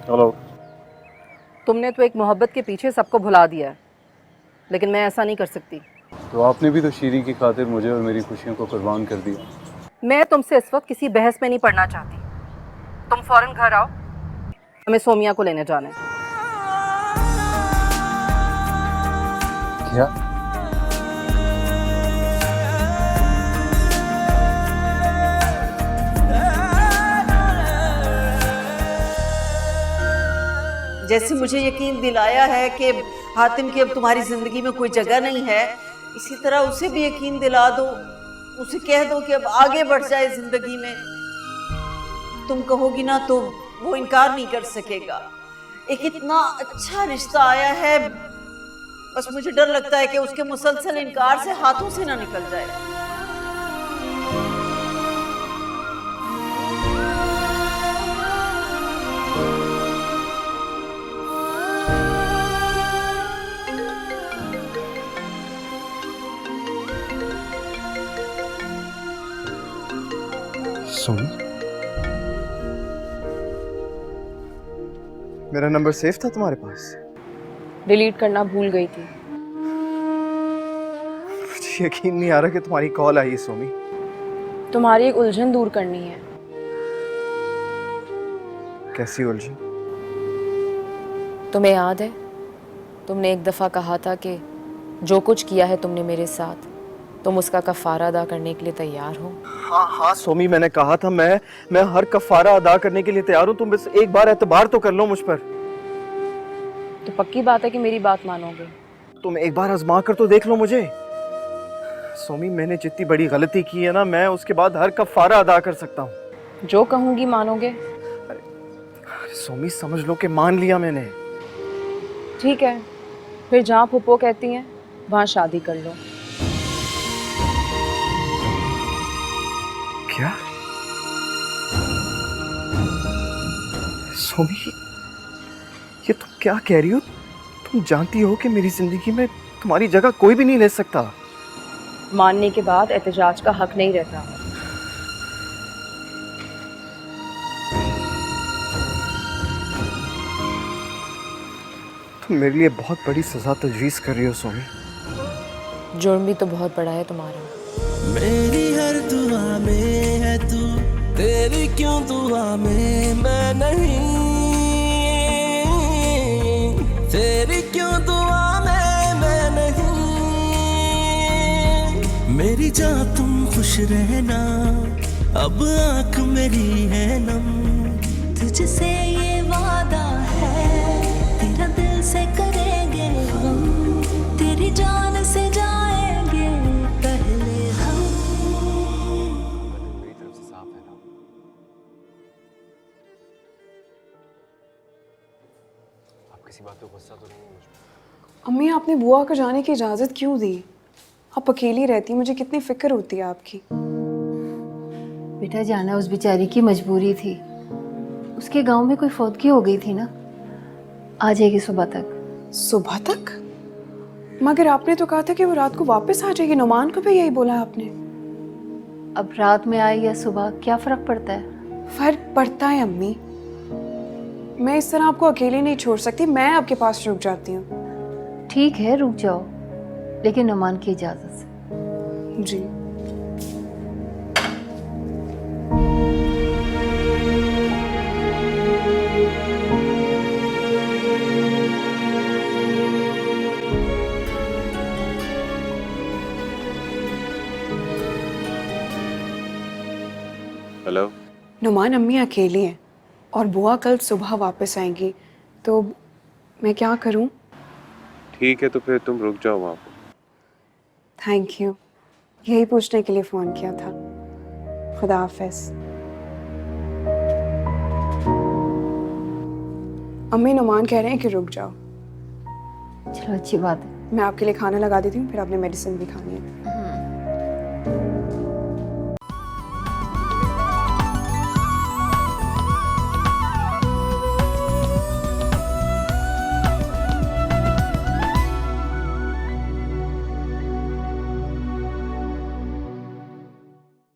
Hello. तुमने तो एक मोहब्बत के पीछे सबको भुला दिया है, लेकिन मैं ऐसा नहीं कर सकती। तो आपने भी तो शीरी की खातिर मुझे और मेरी खुशियों को कुर्बान कर दिया। मैं तुमसे इस वक्त किसी बहस में नहीं पड़ना चाहती। तुम फौरन घर आओ, हमें सोमिया को लेने जाना है। क्या? जैसे मुझे यकीन दिलाया है कि हातिम की अब तुम्हारी जिंदगी में कोई जगह नहीं है, इसी तरह उसे भी यकीन दिला दो। उसे कह दो कि अब आगे बढ़ जाए जिंदगी में। तुम कहोगी ना तो वो इनकार नहीं कर सकेगा। एक इतना अच्छा रिश्ता आया है, बस मुझे डर लगता है कि उसके मुसलसल इनकार से हाथों से ना निकल जाए। सोनी, मेरा नंबर सेफ था तुम्हारे पास? डिलीट करना भूल गई थी। मुझे यकीन नहीं आ रहा कि तुम्हारी कॉल आई है सोमी। तुम्हारी एक उलझन दूर करनी है। कैसी उलझन? तुम्हें याद है, तुमने एक दफ़ा कहा था कि जो कुछ किया है तुमने मेरे साथ, तुम उसका कफ़ारा अदा करने के लिए तैयार हो। हाँ हाँ सोमी, मैंने कहा था मैं हर कफारा अदा करने के लिए तैयार हूँ। तुम बस एक बार एतबार तो कर लो मुझ पर। तो पक्की बात है कि मेरी बात मानोगे? तुम एक बार आजमा कर तो देख लो मुझे। सोमी, मैंने जितनी बड़ी गलती की है ना, मैं उसके बाद हर कफारा अदा कर सकता हूँ। जो कहूँगी मानोगे? सोमी समझ लो कि मान लिया मैंने। ठीक है, फिर जहाँ फूफो कहती हैं वहाँ शादी कर लो। क्या? सोमी, ये तुम क्या कह रही हो? तुम जानती हो कि मेरी जिंदगी में तुम्हारी जगह कोई भी नहीं ले सकता। मानने के बाद एहतजाज का हक नहीं रहता। तुम मेरे लिए बहुत बड़ी सजा तजवीज़ कर रही हो सोमी। जुर्म भी तो बहुत बड़ा है तुम्हारा। मेरी हर दुआ में है तू, तेरी क्यों दुआ में मैं नहीं, तेरी क्यों दुआ में मैं नहीं। मेरी जान तुम खुश रहना, अब आँख मेरी है नम। तुझसे ये वादा है, तेरा दिल से करेंगे हम, तेरी जान से जाएंगे पहले हम। मेरी तरफ से साफ है ना? आप किसी बात पे गुस्सा तो नहीं है मुझ पर? अम्मी, आपने बुआ को जाने की इजाज़त क्यों दी? आप अकेली रहती, मुझे कितनी फिक्र होती है आपकी। बेटा, जाना उस बेचारी की मजबूरी थी। उसके गांव में कोई फौतगी हो गई थी ना, आ जाएगी सुबह तक। सुबह तक? मगर आपने तो कहा था कि वो रात को वापस आ जाएगी। नुमान को भी यही बोला आपने। अब रात में आए या सुबह, क्या फ़र्क पड़ता है? फर्क पड़ता है अम्मी। मैं इस तरह आपको अकेले नहीं छोड़ सकती, मैं आपके पास रुक जाती हूँ। ठीक है, रुक जाओ, लेकिन नुमान की इजाज़त से। जी। हेलो। नुमान, अम्मी अकेली हैं और बुआ कल सुबह वापस आएंगी, तो मैं क्या करूं? ठीक है, तो फिर तुम रुक जाओ वहाँ पर। थैंक यू, यही पूछने के लिए फ़ोन किया था। खुदा हाफिज़। अम्मी, नुमान कह रहे हैं कि रुक जाओ। चलो, अच्छी बात है। मैं आपके लिए खाना लगा देती हूँ, फिर आपने मेडिसिन भी खानी है।